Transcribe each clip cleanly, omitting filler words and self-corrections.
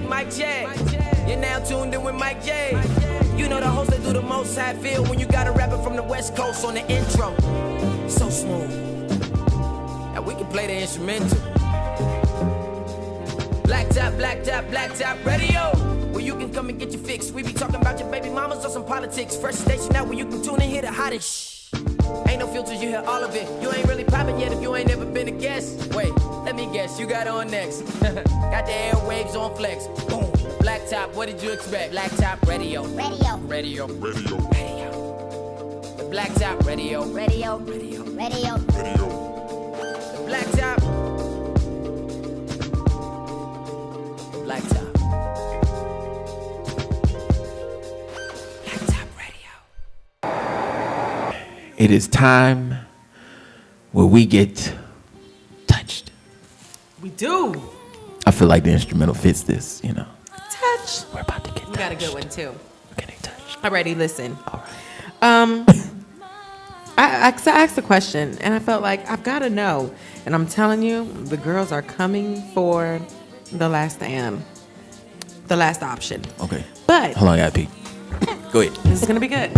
Mic check. You're now tuned in with Mike J. You know the host that do the most. How I feel when you got a rapper from the West Coast on the intro. So smooth. Now we can play the instrumental. Black top radio. Where you can come and get your fix. We be talking about your baby mamas or some politics. Fresh station out where you can tune and hear the hottest. Ain't no filters, you hear all of it. You ain't really popping yet if you ain't never been a guest. Wait, let me guess, you got on next. Got the airwaves on flex. Boom. Black top, what did you expect? Black top radio. Radio. The black top radio. Radio. The black top. The black top. Black top radio. It is time where we get touched. We do. I feel like the instrumental fits this, you know. Touch. We're about to get touched. We got a good one too. We're getting touched. Alrighty, listen. All right. I asked a question and I felt like I've got to know. And I'm telling you, the girls are coming for the last option. Okay. But Hold on, I gotta pee. Go ahead. this is going to be good.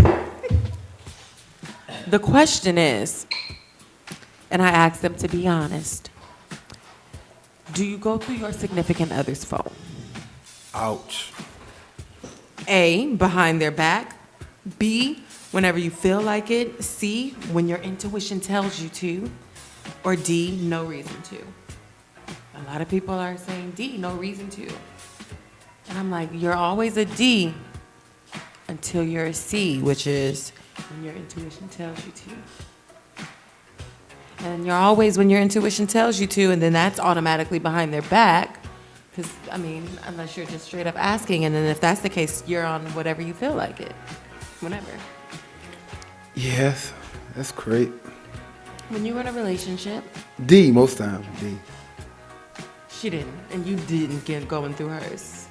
The question is, and I asked them to be honest, do you go through your significant other's phone? Ouch. A, behind their back. B, whenever you feel like it. C, when your intuition tells you to. Or D, no reason to. A lot of people are saying D, no reason to. And I'm like, you're always a D until you're a C, which is when your intuition tells you to. And you're always when your intuition tells you to, and then that's automatically behind their back. Because, I mean, unless you're just straight up asking, and then if that's the case, you're on whatever you feel like it. Whenever. Yes, that's great. When you were in a relationship, D, most times, D. she didn't, and you didn't get going through hers.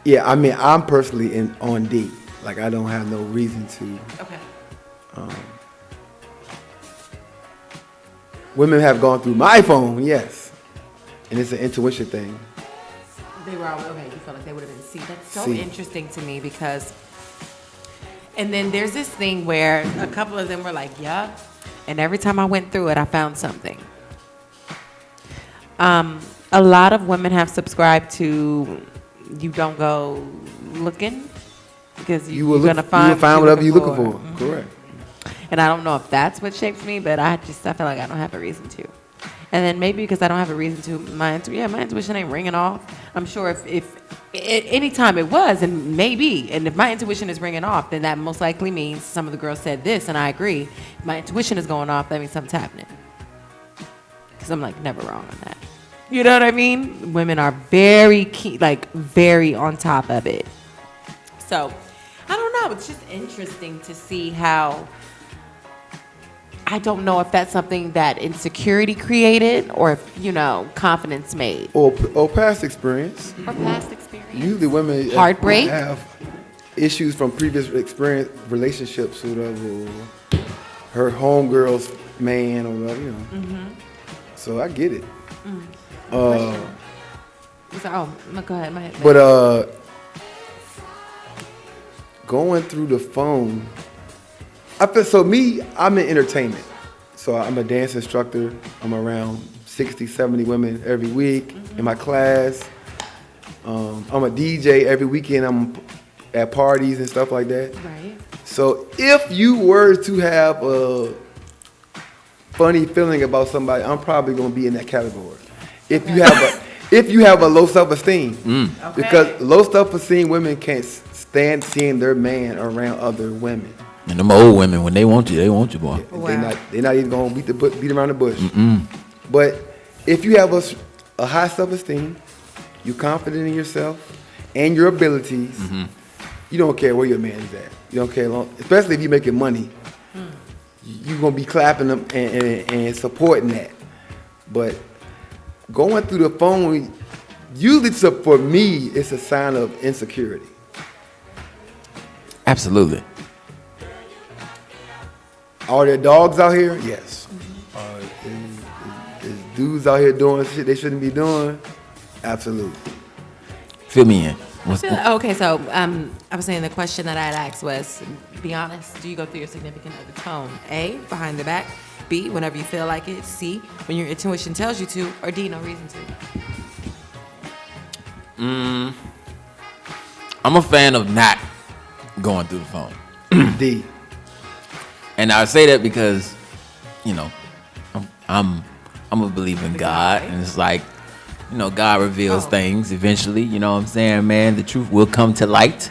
Yeah, I mean, I'm personally on D. Like, I don't have no reason to. Okay. Women have gone through my phone, yes. And it's an intuition thing. They were all, okay, you felt like they would have been C. That's so C. interesting to me because, and then there's this thing where a couple of them were like, yeah, and every time I went through it, I found something. A lot of women have subscribed to you don't go looking because you're going to find whatever you're looking for. Mm-hmm. Correct. And I don't know if that's what shapes me, but I feel like I don't have a reason to. And then maybe because I don't have a reason to, my intuition ain't ringing off. I'm sure if any time it was, and maybe, and if my intuition is ringing off, then that most likely means some of the girls said this, and I agree. If my intuition is going off, that means something's happening. Because I'm like never wrong on that. You know what I mean? Women are very key, like very on top of it. So, I don't know. It's just interesting to see how. I don't know if that's something that insecurity created or if, confidence made. Or past experience. Or past experience. Usually women Heartbreak. have issues from previous experience, relationships with her homegirl's man or whatever, Mm-hmm. So I get it. No, go ahead. But going through the phone, I'm in entertainment. So I'm a dance instructor. I'm around 60, 70 women every week in my class. I'm a DJ every weekend. I'm at parties and stuff like that. Right. So if you were to have a funny feeling about somebody, I'm probably going to be in that category. If you have a low self-esteem. Okay. Because low self-esteem women can't stand seeing their man around other women. And them old women, when they want you, boy. Wow. They're not even going to beat around the bush. But if you have a high self-esteem, you're confident in yourself and your abilities, you don't care where your man is at. You don't care, especially if you're making money. You're going to be clapping them and supporting that. But going through the phone, usually, for me, it's a sign of insecurity. Absolutely. Are there dogs out here? Yes. Is dudes out here doing shit they shouldn't be doing? Absolutely. Fill me in. Okay, so I was saying the question that I had asked was, be honest, do you go through your significant other tone? A, behind the back. B, whenever you feel like it. C, when your intuition tells you to. Or D, no reason to. I'm a fan of not going through the phone. D. And I say that because, you know, I'm a believer in God, and it's like, you know, God reveals things eventually. You know what I'm saying, man? The truth will come to light.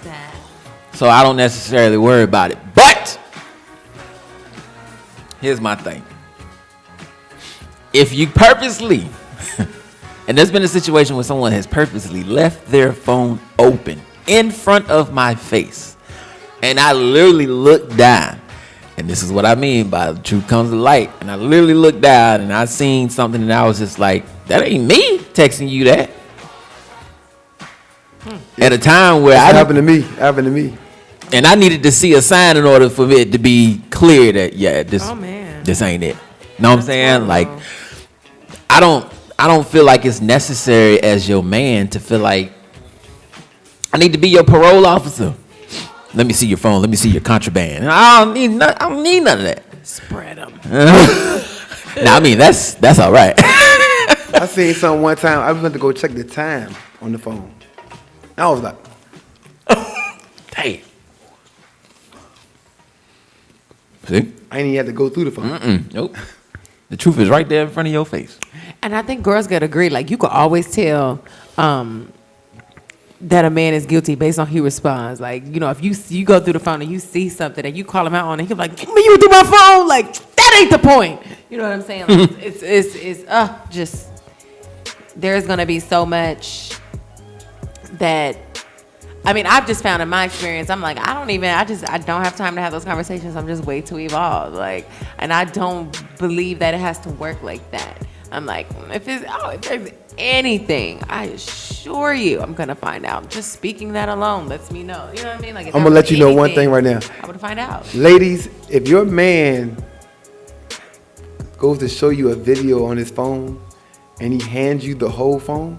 So I don't necessarily worry about it. But here's my thing: if you purposely, and there's been a situation where someone has purposely left their phone open in front of my face, and I literally looked down. And this is what I mean by the truth comes to light. And I literally looked down and I seen something and I was just like, that ain't me texting you that. At a time where happened to me. And I needed to see a sign in order for it to be clear that, yeah, this ain't it. Know what I'm saying? Like, I don't feel like it's necessary as your man to feel like I need to be your parole officer. Let me see your phone. Let me see your contraband. I don't need none of that. Spread them. Now, I mean, that's all right. I seen something one time. I went to go check the time on the phone. I was like, Damn. See? I ain't even had to go through the phone. Nope. The truth is right there in front of your face. And I think girls gotta agree. Like, you could always tell that a man is guilty based on how he responds. Like, you know, if you go through the phone and you see something and you call him out on it, he'll be like, "Me, you through my phone?" Like, that ain't the point. You know what I'm saying? Like, it's just, there's gonna be so much that, I mean, I've just found in my experience, I'm like, I don't have time to have those conversations. I'm just way too evolved. Like, and I don't believe that it has to work like that. I'm like, if there's anything, I assure you I'm gonna find out. Just speaking that alone lets me know. You know what I mean? Like, I'm gonna let you know one thing right now. I would find out. Ladies, if your man goes to show you a video on his phone and he hands you the whole phone,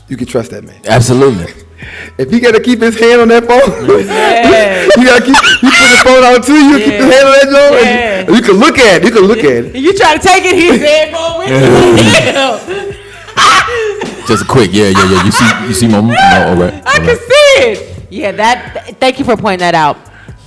you can trust that man. Absolutely. If he gotta keep his hand on that phone, you put the phone out to you, keep his hand on that joint, and you can look at it. You try to take it, he's there going with you. Just a quick, yeah. You see my all right. I can see it. Yeah, thank you for pointing that out.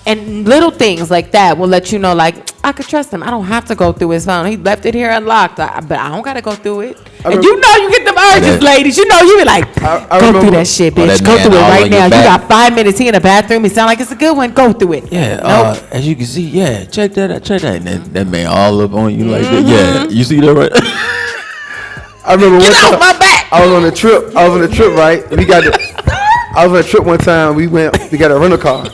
And little things like that will let you know, like, I could trust him. I don't have to go through his phone. He left it here unlocked, but I don't got to go through it. And you know you get them urges, ladies. You know you be like, go through that shit, bitch. Go through it right now. You got 5 minutes. He in the bathroom. He sound like it's a good one. Go through it. Yeah, as you can see, check that out. And that man all up on you like that. Yeah, you see that right? I remember Get off my back. I was on a trip, right? I was on a trip one time. We got a rental car.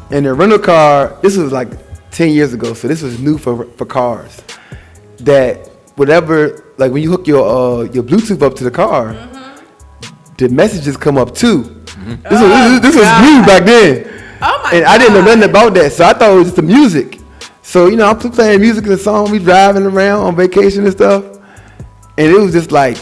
And the rental car, this was like 10 years ago, so this was new for cars. That whatever, like when you hook your Bluetooth up to the car, the messages come up too. This was new back then. Oh my and I didn't know nothing about that, so I thought it was just the music. So, you know, I'm playing music in the song, we driving around on vacation and stuff. And it was just like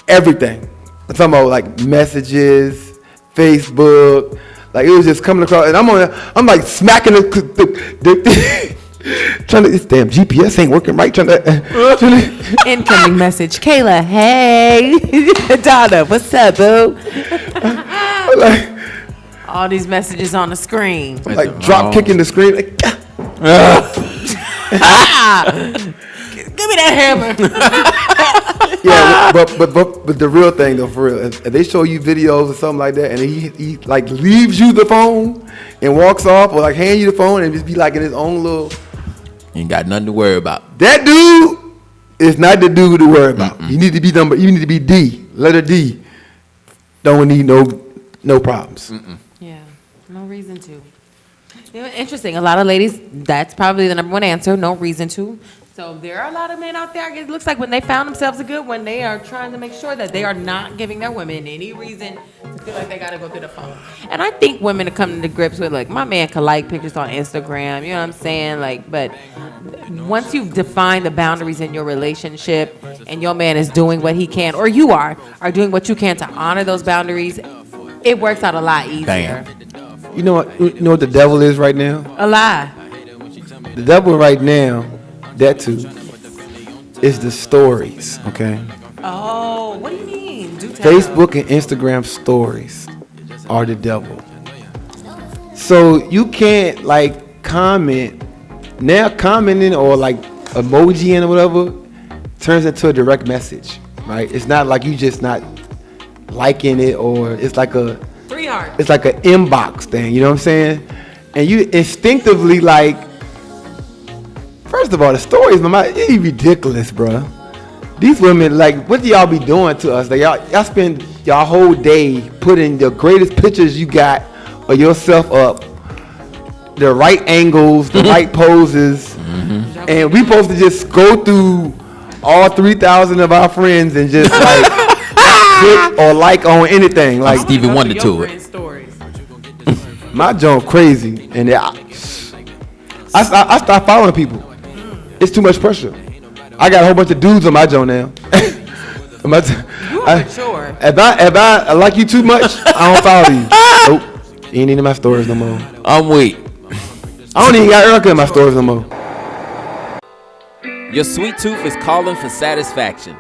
everything. I'm talking about like messages, Facebook. Like, it was just coming across, and I'm like smacking the trying to, this damn GPS ain't working right. Incoming message, Kayla, hey. Donna, what's up, boo? All these messages on the screen. Like drop kicking the screen. Like, give me that hammer. Yeah, but the real thing though, for real, if they show you videos or something like that, and he like leaves you the phone and walks off, or like hand you the phone and just be like in his own little, you ain't got nothing to worry about. That dude is not the dude to worry about. You need to be You need to be D, letter D. Don't need no problems. Yeah, no reason to. You know, interesting. A lot of ladies, that's probably the number one answer. No reason to. So So there are a lot of men out there. It looks like when they found themselves a good one, they are trying to make sure that they are not giving their women any reason to feel like they got to go through the phone. And I think women are coming to grips with, like, my man can like pictures on Instagram. You know what I'm saying? Like, but once you've defined the boundaries in your relationship and your man is doing what he can, or you are doing what you can to honor those boundaries, it works out a lot easier. Damn. You know what the devil is right now? A lie. The devil right now, that too, is the stories, okay? Oh, what do you mean? Do tell. Facebook and Instagram stories are the devil. So you can't like comment. Now commenting or like emoji or whatever turns into a direct message, right? It's not like you just not liking it, or it's like a 3 hearts. It's like an inbox thing, you know what I'm saying? And you instinctively like, first of all, the stories, it's ridiculous, bro. These women, like, what do y'all be doing to us? Like, y'all spend y'all whole day putting the greatest pictures you got of yourself up, the right angles, the right poses, and we supposed to just go through all 3,000 of our friends and just like click or like on anything. Like Stevie Wonder to it. My junk crazy, and I start following people. It's too much pressure. I got a whole bunch of dudes on my joint now. You are mature. If I like you too much, I don't follow you. Nope, you ain't in my stories no more. I'm weak. I don't even got Erica in my stories no more. Your sweet tooth is calling for satisfaction.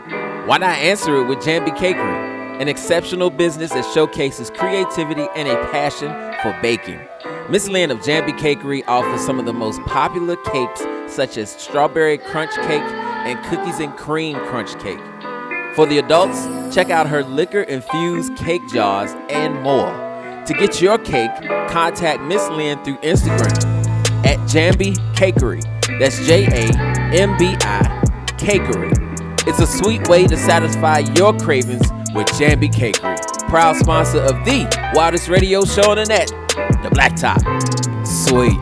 Why not answer it with Jambi Cakery, an exceptional business that showcases creativity and a passion for baking. Miss Lynn of Jambi Cakery offers some of the most popular cakes, such as strawberry crunch cake and cookies and cream crunch cake. For the adults, check out her liquor-infused cake jars and more. To get your cake, contact Miss Lynn through Instagram at Jambi Cakery. That's Jambi Cakery. It's a sweet way to satisfy your cravings with Jambi Cakery. Proud sponsor of the wildest radio show on the net, The Blacktop. Sweet.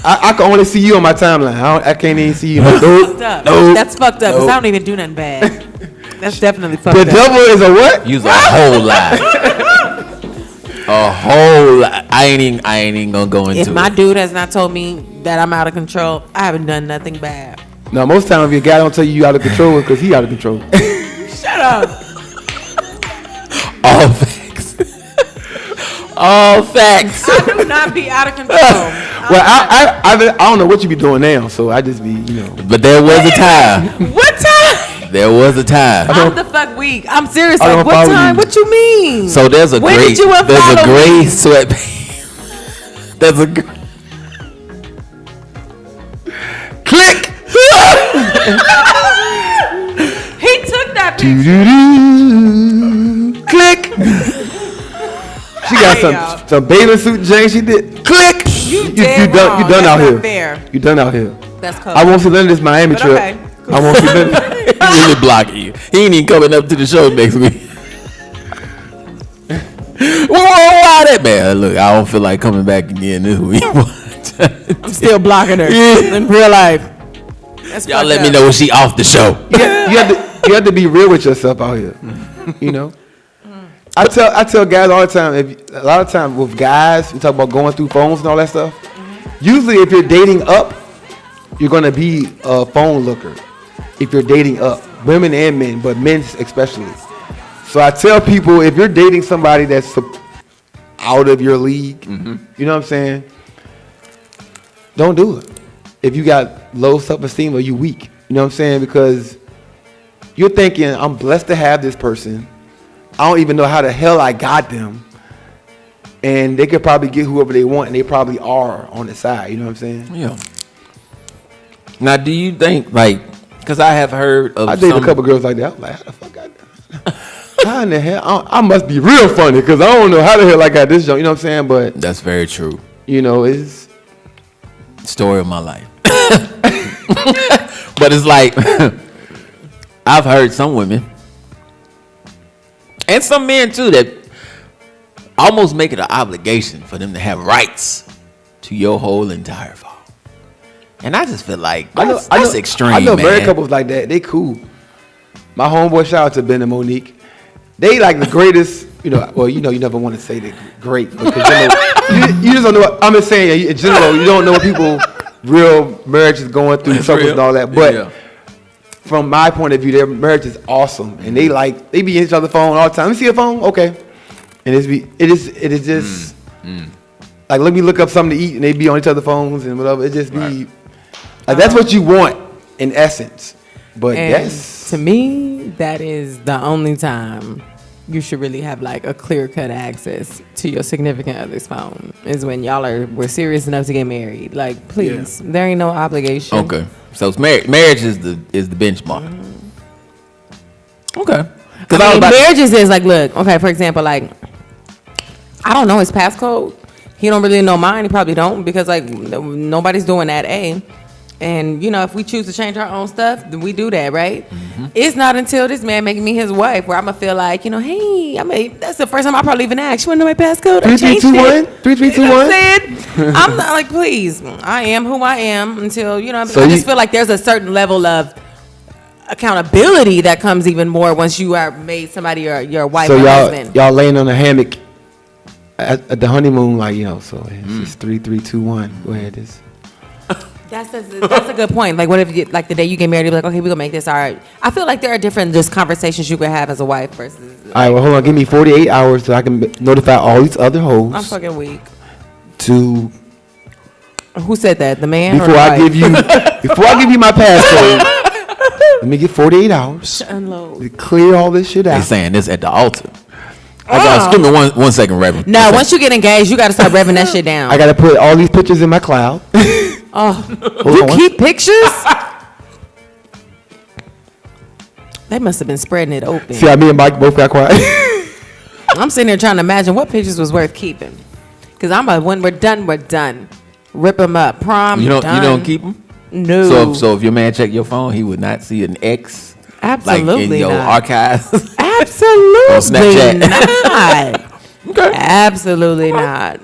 I can only see you on my timeline. I can't even see you. Nope. That's fucked up, because I don't even do nothing bad. That's definitely fucked up. The devil is a what? Use a whole lot. A whole lot. I ain't even gonna go into it. If my dude has not told me that I'm out of control, I haven't done nothing bad. No, most times if your guy don't tell you out of control, it's because he out of control. Shut up. All facts. All facts. I do not be out of control. Well, I don't know what you be doing now, so I just be, you know. But there was a time. What time? There was a time. I'm the fuck weak. I'm serious. I Like, don't what follow time? you. What you mean? So there's a When gray did you unfollow me? sweatpants. There's a Click! He took that picture. Do-do-do. Click! She got some bathing suit Jane. She did. Click! You done out That's here. not fair. You done out here. That's cool. I won't see none of this Miami But trip. okay. I won't see none. He really blocking you. He ain't even coming up to the show next week. Why that man? Look, I don't feel like coming back again this week. I'm still blocking her in real life. That's Y'all let me know when she off the show. You have to be real with yourself out here. You know. I tell guys all the time. A lot of times with guys, we talk about going through phones and all that stuff. Usually, if you're dating up, you're gonna be a phone looker. If you're dating up, women and men, but men especially. So I tell people, if you're dating somebody that's out of your league, you know what I'm saying? Don't do it. If you got low self-esteem or you weak, you know what I'm saying? Because you're thinking, I'm blessed to have this person. I don't even know how the hell I got them. And they could probably get whoever they want, and they probably are on the side. You know what I'm saying? Yeah. Now, do you think, like, because I have heard of I dated a couple girls like that. I'm like, how the fuck I got that? How in the hell? I must be real funny because I don't know how the hell I got this joint. You know what I'm saying? But that's very true. You know, it's story of my life. But it's like I've heard some women and some men too that almost make it an obligation for them to have rights to your whole entire phone. And I just feel like that's extreme, I know man. married couples like that. They cool. My homeboy, shout out to Ben and Monique. They like the greatest, you never want to say they're great. Because you just don't know what, I'm just saying, in general, you don't know what people, real marriage is going through, struggles and all that. But from my point of view, their marriage is awesome. And they be in each other's phone all the time. Let me see your phone? Okay. And it is just, like, let me look up something to eat, and they be on each other's phones and whatever. It just be, like, that's what you want in essence. But to me, that is the only time you should really have like a clear-cut access to your significant other's phone is when y'all were serious enough to get married. Like, please, there ain't no obligation. Okay, so it's marriage is the benchmark. Okay, because marriages is like, look, okay, for example, like, I don't know his passcode. He don't really know mine. He probably don't, because like nobody's doing that. And, if we choose to change our own stuff, then we do that, right? Mm-hmm. It's not until this man making me his wife where I'm going to feel like, hey, that's the first time I probably even asked. You want to know my passcode? 3321? 3321? I'm not like, please, I am who I am until, I just feel like there's a certain level of accountability that comes even more once you are made somebody your wife or husband. Y'all laying on a hammock at the honeymoon, like, so it's 3321. Go ahead, this. That's a good point. Like, what if like the day you get married, you're like, okay, we're gonna make this all right. I feel like there are different just conversations you could have as a wife versus. All right, well, hold on. Give me 48 hours so I can notify all these other hoes. I'm fucking weak. To. Who said that? The man. Before I give you my passcode, let me get 48 hours to unload. To clear all this shit out. They saying this at the altar. Give me one second, Reverend. No, once you get engaged, you got to start revving that shit down. I got to put all these pictures in my cloud. You keep pictures? They must have been spreading it open. See how me and Mike both got quiet? I'm sitting there trying to imagine what pictures was worth keeping. Because when we're done, we're done. Rip them up. Prom, you done. don't keep them? No. So if your man check your phone, he would not see an X? Absolutely like in your not. Archives? Absolutely not. Okay. Absolutely not.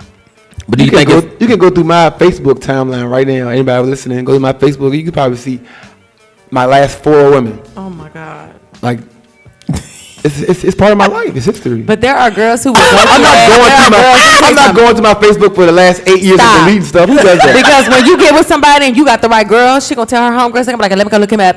But do you think you can go through my Facebook timeline right now? Anybody listening, go to my Facebook. You can probably see my last 4 women. Oh my God! Like it's part of my life. It's history. But there are girls who. I'm not going to my Facebook for the last 8 years of deleting stuff. Who does that? Because when you get with somebody and you got the right girl, she gonna tell her homegirls, I'm like, let me go look him up.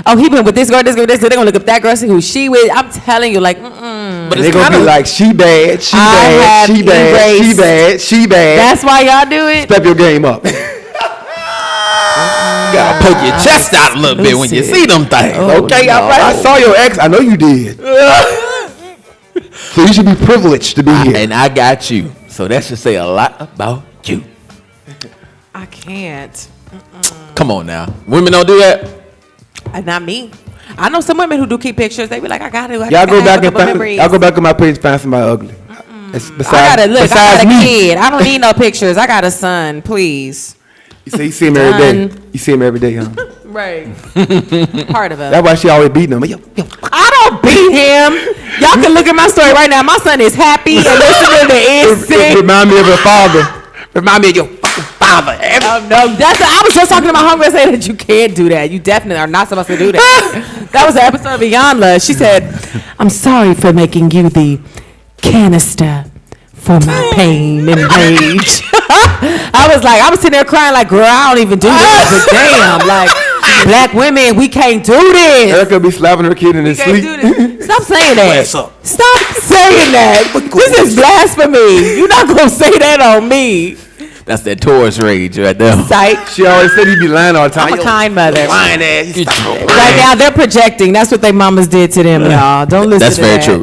Oh, he been with this girl, this girl, this girl. They gonna look up that girl, see who she with. I'm telling you, like, But they gonna be like, she bad, she bad, she bad, she bad, she bad. That's why y'all do it. Step your game up. You gotta poke your chest out a little bit when you see them things. Okay, all right. I saw your ex. I know you did. So you should be privileged to be here. And I got you. So that should say a lot about you. I can't. Come on now. Women don't do that? Not me. I know some women who do keep pictures. They be like, I got to. Y'all go back on my page and find somebody ugly. I got a kid. I don't need no pictures. I got a son. Please. You see him every day. You see him every day, huh? Right. Part of it. That's why she always beating him. Yo. I don't beat him. Y'all can look at my story right now. My son is happy and listening to NSYNC. Remind me of her father. Remind me of your fucking father. No, I was just talking to my homegirl saying that you can't do that. You definitely are not supposed to do that. That was an episode of Beyond Love. She said, I'm sorry for making you the canister for my pain and rage. I was sitting there crying like, girl, I don't even do this. But damn, like, black women, we can't do this. Erica be slapping her kid in his sleep. Stop saying that. Stop saying that. This is blasphemy. You're not going to say that on me. That's that Taurus rage right there. Psych. She always said he'd be lying all the time. I'm a kind mother. Lying ass. Right now, they're projecting. That's what their mamas did to them, y'all. Don't listen to that. That's very true.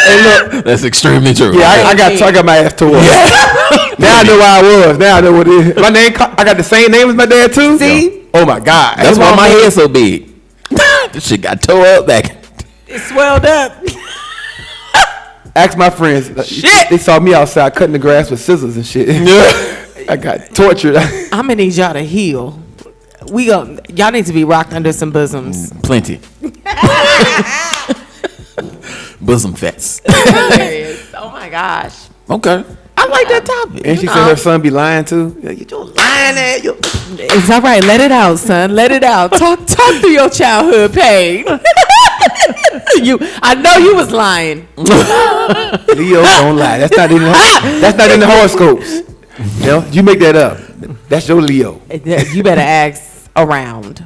Hey, look. That's extremely true. Yeah, I got my ass tore. Yeah. Now I know where I was. Now I know what it is. My name, I got the same name as my dad, too. See? Oh, my God. That's why my head's so big. This shit got tore up back. It swelled up. Ask my friends. Shit. They saw me outside cutting the grass with scissors and shit. I got tortured. I'm gonna need y'all to heal. Y'all need to be rocked under some bosoms. Plenty. Bosom fats. Hilarious. Oh my gosh. Okay. I like that topic. And she said her son be lying too. Yeah, you just lying at you. It's all right. Let it out, son. Let it out. Talk through your childhood pain. I know you was lying. Leo don't lie. That's not in the horoscopes. You make that up. That's your Leo. You better ask around.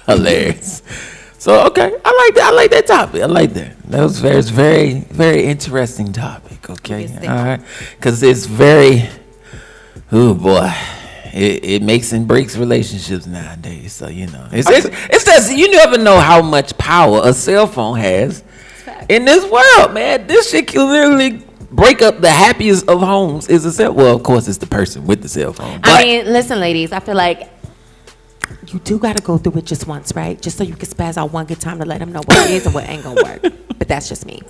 Hilarious. So okay, I like that topic. I like that. That was very, very interesting topic. Okay, all right, because it's very, oh boy, it makes and breaks relationships nowadays. So it's just you never know how much power a cell phone has in this world, man. This shit can literally break up the happiest of homes. Is a cell. Well, of course, it's the person with the cell phone. I mean, listen, ladies, I feel like you do got to go through it just once, right? Just so you can spaz out one good time to let them know what is and what ain't gonna work. But that's just me.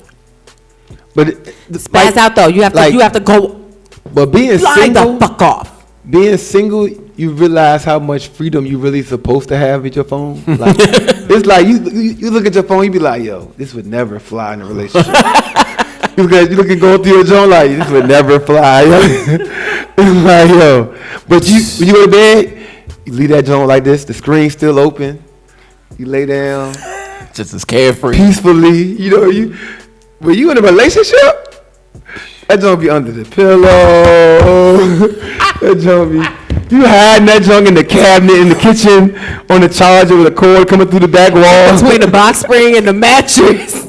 But spaz out though. You have to go. But being single, the fuck off. Being single, you realize how much freedom you really supposed to have with your phone. Like, it's like you look at your phone, you be like, yo, this would never fly in a relationship. You look at going through your joint like this would never fly. It's like, yo, but when you go to bed. You leave that joint like this, the screen's still open. You lay down. Just as carefree. Peacefully. When you in a relationship, that joint be under the pillow. That joint be, you hiding that joint in the cabinet, in the kitchen, on the charger with a cord coming through the back wall. Between the box spring and the mattress.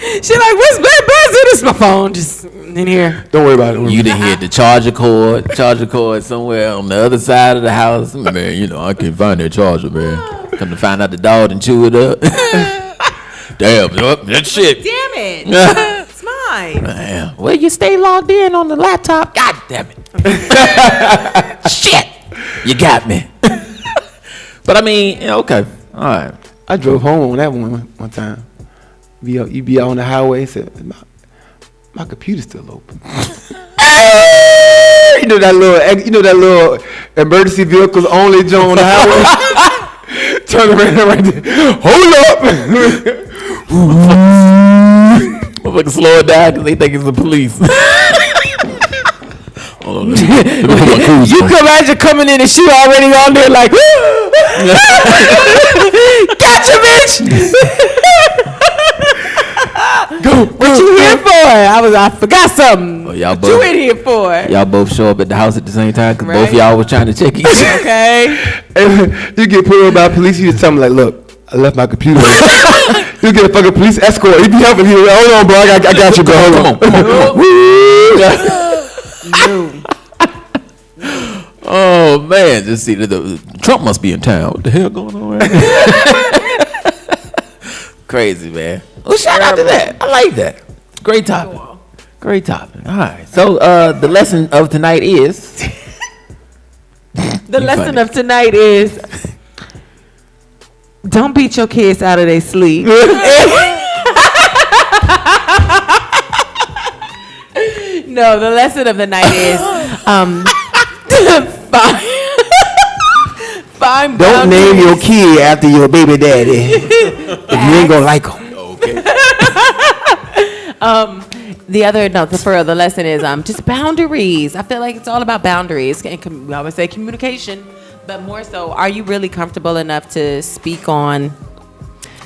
She like, what's bad? This is my phone, just in here. Don't worry about it. You didn't hear the charger cord somewhere on the other side of the house. Man, I can't find that charger, man. Come to find out the dog done chew it up. Damn, that shit. Damn it. It's mine. Man. Well, you stay logged in on the laptop. God damn it. Shit. You got me. But I mean, okay. All right. I drove home on that one time. You be out on the highway and said, my computer's still open. You know that little emergency vehicles only joint on the highway. Turn around right there. Hold up. Motherfucker slow it down because they think it's the police. Hold on, let me put my cruise You on. can imagine coming in and she already on there like, gotcha, bitch. What you here for? I forgot something. Oh, y'all What you in here for? Y'all both show up at the house at the same time because both of y'all was trying to check each other. Okay. You get pulled over by police, you just tell them like, look, I left my computer. You get a fucking police escort. He be helping you. Hold on, bro. I got you, bro. Hold on. Oh man, just see the Trump must be in town. What the hell going on right now? Crazy, man. Well, shout out to that. I like that. Great topic. Great topic. All right. So the lesson of tonight is The lesson of tonight is don't beat your kids out of their sleep. No, the lesson of the night is find Don't name your kid after your baby daddy if you ain't gonna like him. okay. The lesson is just boundaries. I feel like it's all about boundaries. And we always say communication, but more so, are you really comfortable enough to speak on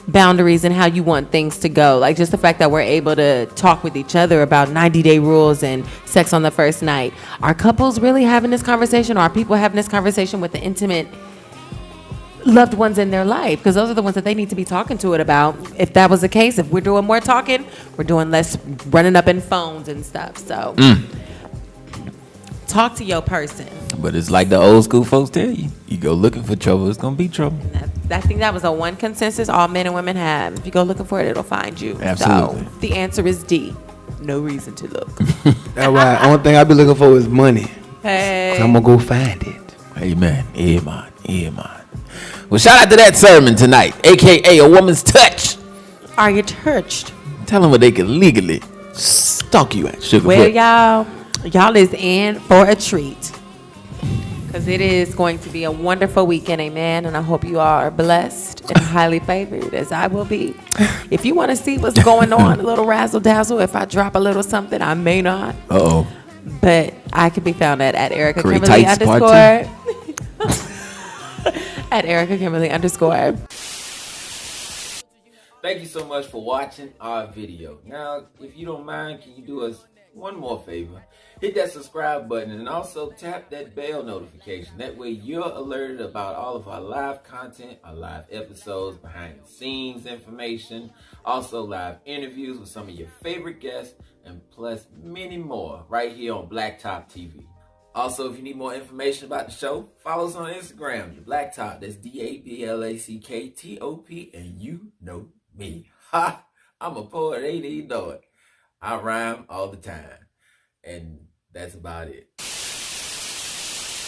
boundaries and how you want things to go? Like just the fact that we're able to talk with each other about 90-day rules and sex on the first night. Are couples really having this conversation? Or are people having this conversation with the intimate loved ones in their life? Because those are the ones that they need to be talking to it about. If that was the case, if we're doing more talking, we're doing less running up in phones and stuff. So talk to your person. But it's like the old school folks tell you. You go looking for trouble, it's gonna be trouble. I think that was a one consensus all men and women have. If you go looking for it, it'll find you. Absolutely. So the answer is D. No reason to look. That's why only thing I be looking for is money. Hey. 'Cause I'm gonna go find it. Amen. Amen. Amen. Well, shout out to that sermon tonight, aka a woman's touch. Are you touched? Tell them where they can legally stalk you at. Sugarfoot. Well, y'all is in for a treat. Because it is going to be a wonderful weekend, amen. And I hope you all are blessed and highly favored, as I will be. If you want to see what's going on, a little razzle dazzle, if I drop a little something, I may not. Uh-oh. But I can be found at Erica Curry Kimberly Tights Part at Erica Kimberly _. Thank you so much for watching our video. Now, if you don't mind, can you do us one more favor? Hit that subscribe button and also tap that bell notification. That way you're alerted about all of our live content, our live episodes, behind the scenes information, also live interviews with some of your favorite guests, and plus many more right here on Blacktop TV. Also, if you need more information about the show, follow us on Instagram, The Blacktop. That's DABLACKTOP, and you know me. Ha! I'm a poet, ain't even know it. I rhyme all the time. And that's about it.